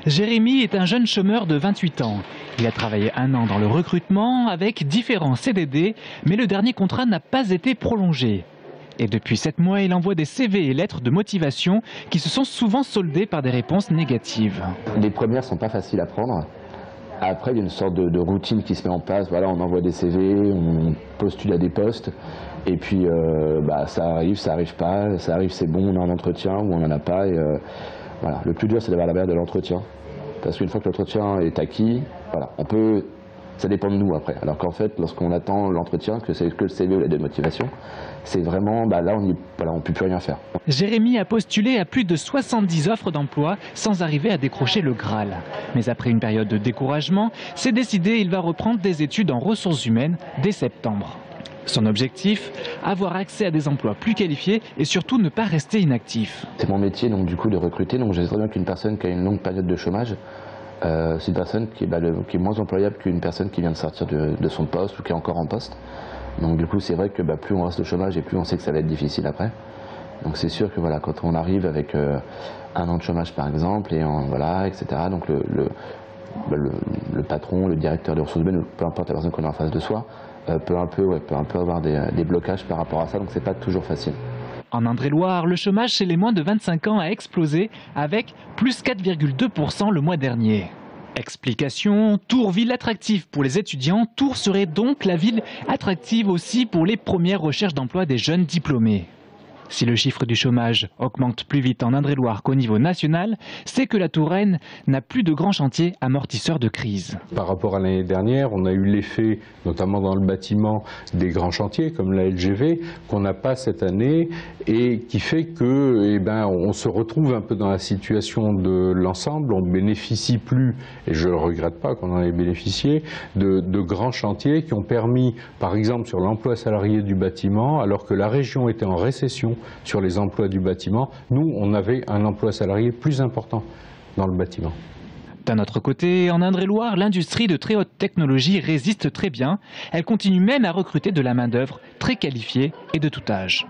Jérémy est un jeune chômeur de 28 ans. Il a travaillé 1 an dans le recrutement avec différents CDD, mais le dernier contrat n'a pas été prolongé. Et depuis 7 mois, il envoie des CV et lettres de motivation qui se sont souvent soldées par des réponses négatives. Les premières sont pas faciles à prendre. Après, il y a une sorte de routine qui se met en place. Voilà, on envoie des CV, on postule à des postes. Et puis, ça arrive pas. Ça arrive, c'est bon, on a un entretien ou on n'en a pas. Et, voilà. Le plus dur, c'est d'avoir la barrière de l'entretien. Parce qu'une fois que l'entretien est acquis, voilà, ça dépend de nous après. Alors qu'en fait, lorsqu'on attend l'entretien, que c'est que le CV ou la lettre de motivation, c'est vraiment, là, on ne peut plus rien faire. Jérémy a postulé à plus de 70 offres d'emploi sans arriver à décrocher le Graal. Mais après une période de découragement, c'est décidé, il va reprendre des études en ressources humaines dès septembre. Son objectif, avoir accès à des emplois plus qualifiés et surtout ne pas rester inactif. C'est mon métier donc du coup de recruter, donc je sais très bien qu'une personne qui a une longue période de chômage, c'est une personne qui est moins employable qu'une personne qui vient de sortir de son poste ou qui est encore en poste. Donc du coup c'est vrai que plus on reste au chômage et plus on sait que ça va être difficile après. Donc c'est sûr que voilà, quand on arrive avec 1 an de chômage par exemple, et etc. Donc le patron, le directeur des ressources humaines, peu importe la personne qu'on a en face de soi, peut un peu avoir des blocages par rapport à ça, donc c'est pas toujours facile. En Indre-et-Loire, le chômage chez les moins de 25 ans a explosé avec plus 4,2% le mois dernier. Explication, Tours, ville attractive pour les étudiants, Tours serait donc la ville attractive aussi pour les premières recherches d'emploi des jeunes diplômés. Si le chiffre du chômage augmente plus vite en Indre-et-Loire qu'au niveau national, c'est que la Touraine n'a plus de grands chantiers amortisseurs de crise. Par rapport à l'année dernière, on a eu l'effet, notamment dans le bâtiment, des grands chantiers comme la LGV, qu'on n'a pas cette année et qui fait que, on se retrouve un peu dans la situation de l'ensemble. On ne bénéficie plus, et je ne le regrette pas qu'on en ait bénéficié, de grands chantiers qui ont permis, par exemple sur l'emploi salarié du bâtiment, alors que la région était en récession sur les emplois du bâtiment, nous, on avait un emploi salarié plus important dans le bâtiment. D'un autre côté, en Indre-et-Loire, l'industrie de très haute technologie résiste très bien. Elle continue même à recruter de la main-d'œuvre très qualifiée et de tout âge.